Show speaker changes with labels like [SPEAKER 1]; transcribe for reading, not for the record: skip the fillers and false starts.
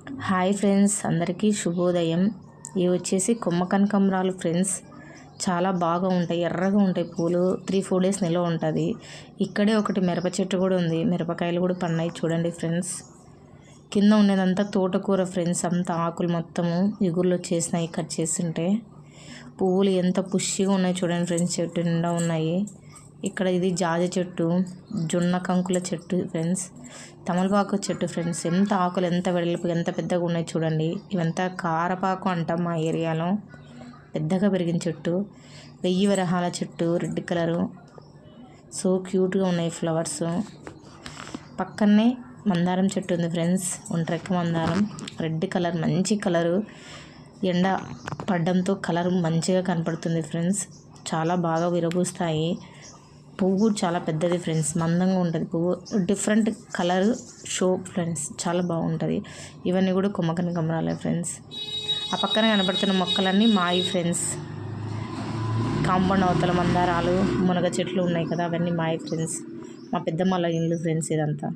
[SPEAKER 1] Hi friends, అందరికీ శుభోదయం. ఇవి వచ్చేసి కొమ్మ కనకాంబరాలు ఫ్రెండ్స్. చాలా బాగా ఉంటాయి, ఎర్రగా ఉంటాయి పూలు. 3-4 డేస్ నిల్వ ఉంటుంది. ఇక్కడే ఒకటి మిరప చెట్టు కూడా ఉంది, మిరపకాయలు కూడా పన్నాయి చూడండి ఫ్రెండ్స్. కింద ఉండేదంతా తోటకూర ఫ్రెండ్స్. అంతా ఆకులు మొత్తము ఇగుర్లు వచ్చేసినాయి కట్ చేస్తుంటే. పువ్వులు ఎంత పుష్టిగా ఉన్నాయి చూడండి ఫ్రెండ్స్, చెట్టు నిండా ఉన్నాయి. ఇక్కడ ఇది జాజి చెట్టు, జొన్న కంకుల చెట్టు ఫ్రెండ్స్, తమలపాకు చెట్టు ఫ్రెండ్స్. ఎంత ఆకులు, ఎంత వెడల్పు, ఎంత పెద్దగా ఉన్నాయి చూడండి. ఇవంతా కారపాకు అంటాం మా ఏరియాలో. పెద్దగా పెరిగిన చెట్టు. 1000 వరహాల చెట్టు, రెడ్ కలరు. సో క్యూట్గా ఉన్నాయి ఫ్లవర్స్. పక్కనే మందారం చెట్టు ఉంది ఫ్రెండ్స్, ఒంట్రెక్క మందారం, రెడ్ కలర్, మంచి కలరు. ఎండ పడ్డంతో కలర్ మంచిగా కనపడుతుంది ఫ్రెండ్స్. చాలా బాగా విరబూస్తాయి. పువ్వు చాలా పెద్దది ఫ్రెండ్స్, మందంగా ఉంటుంది పువ్వు. డిఫరెంట్ కలర్ షో ఫ్రెండ్స్, చాలా బాగుంటుంది. ఇవన్నీ కూడా కొమ్మ కనకాంబరాలే ఫ్రెండ్స్. ఆ పక్కన కనపడుతున్న మొక్కలన్నీ మాయి ఫ్రెండ్స్. కాంపౌండ్ అవతల మందారాలు, మునగ చెట్లు ఉన్నాయి కదా, అవన్నీ మాయి ఫ్రెండ్స్. మా పెద్దమ్మ వాళ్ళ ఇల్లు ఫ్రెండ్స్ ఇదంతా.